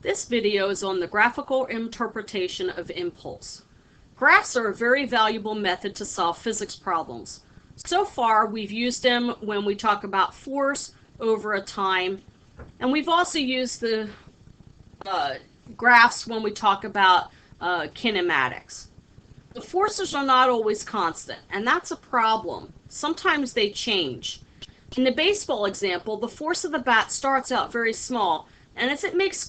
This video is on the graphical interpretation of impulse. Graphs are a very valuable method to solve physics problems. So far, we've used them when we talk about force over a time, and we've also used the graphs when we talk about kinematics. The forces are not always constant, and that's a problem. Sometimes they change. In the baseball example, the force of the bat starts out very small, and as it makes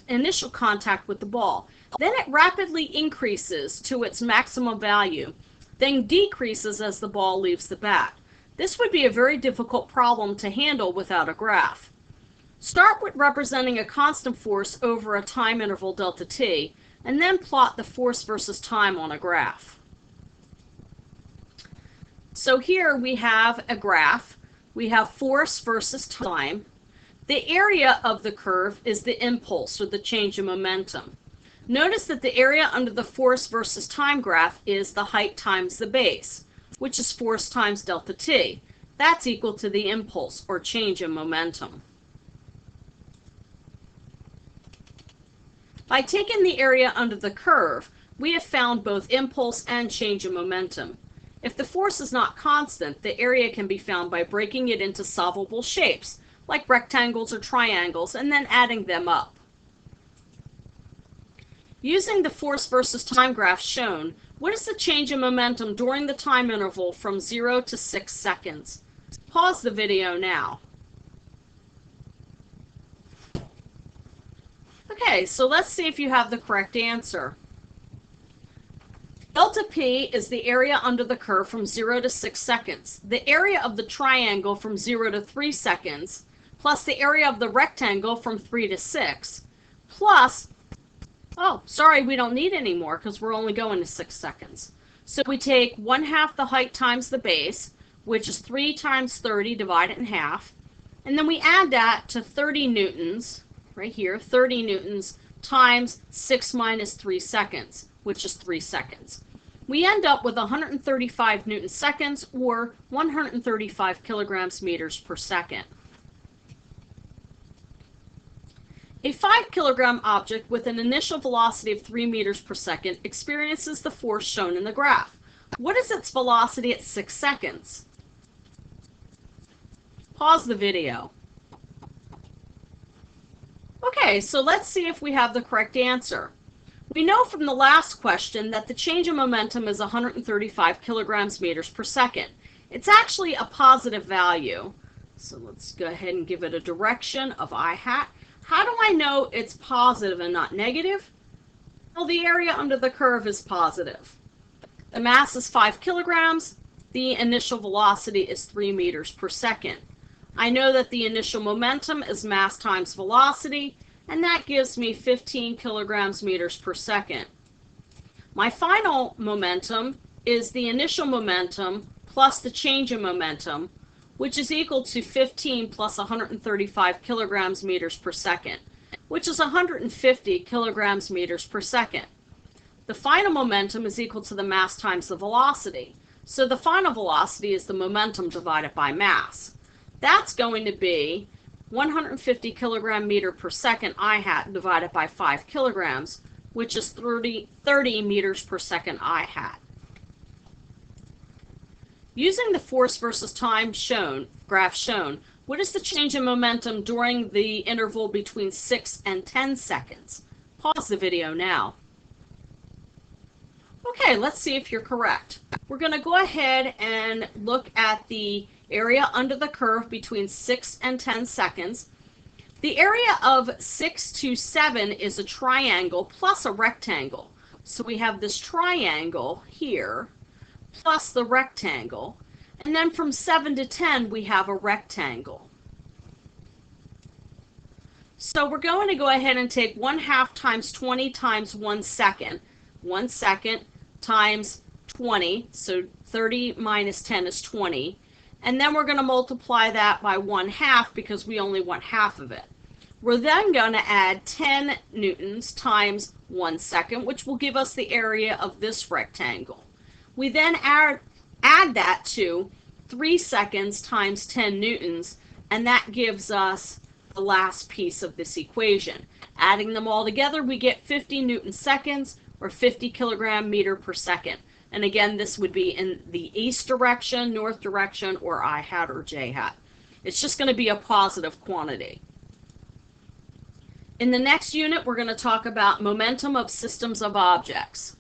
initial contact with the ball, then it rapidly increases to its maximum value, then decreases as the ball leaves the bat. This would be a very difficult problem to handle without a graph. Start with representing a constant force over a time interval delta t, and then plot the force versus time on a graph. So here we have a graph. We have force versus time. The area of the curve is the impulse, or the change in momentum. Notice that the area under the force versus time graph is the height times the base, which is force times delta t. That's equal to the impulse, or change in momentum. By taking the area under the curve, we have found both impulse and change in momentum. If the force is not constant, the area can be found by breaking it into solvable shapes, like rectangles or triangles, and then adding them up. Using the force versus time graph shown, what is the change in momentum during the time interval from 0 to 6 seconds? Pause the video now. Okay, so let's see if you have the correct answer. Delta P is the area under the curve from 0 to 6 seconds. The area of the triangle from 0 to 3 seconds, plus the area of the rectangle from 3 to 6, plus, oh, sorry, we don't need any more because we're only going to 6 seconds. So we take 1/2 the height times the base, which is 3 times 30 divided in half, and then we add that to 30 newtons, right here, 30 newtons times 6 minus 3 seconds, which is 3 seconds. We end up with 135 newton seconds, or 135 kilograms meters per second. A 5 kilogram object with an initial velocity of 3 meters per second experiences the force shown in the graph. What is its velocity at 6 seconds? Pause the video. Okay, so let's see if we have the correct answer. We know from the last question that the change in momentum is 135 kilograms meters per second. It's actually a positive value. So let's go ahead and give it a direction of I hat. How do I know it's positive and not negative? Well, the area under the curve is positive. The mass is 5 kilograms. The initial velocity is 3 meters per second. I know that the initial momentum is mass times velocity, and that gives me 15 kilograms meters per second. My final momentum is the initial momentum plus the change in momentum, which is equal to 15 plus 135 kilograms meters per second, which is 150 kilograms meters per second. The final momentum is equal to the mass times the velocity. So the final velocity is the momentum divided by mass. That's going to be 150 kilogram meter per second I hat divided by 5 kilograms, which is 30 meters per second I hat. Using the force versus time graph shown, what is the change in momentum during the interval between 6 and 10 seconds? Pause the video now. Okay, let's see if you're correct. We're going to go ahead and look at the area under the curve between 6 and 10 seconds. The area of 6 to 7 is a triangle plus a rectangle. So we have this triangle here plus the rectangle. And then from 7 to 10, we have a rectangle. So we're going to go ahead and take 1/2 times 20 times 1 second. 1 second times 20, so 30 minus 10 is 20. And then we're going to multiply that by 1/2 because we only want half of it. We're then going to add 10 newtons times 1 second, which will give us the area of this rectangle. We then add that to 3 seconds times 10 newtons, and that gives us the last piece of this equation. Adding them all together, we get 50 Newton seconds, or 50 kilogram meter per second. And again, this would be in the east direction, north direction, or I hat or j hat. It's just going to be a positive quantity. In the next unit, we're going to talk about momentum of systems of objects.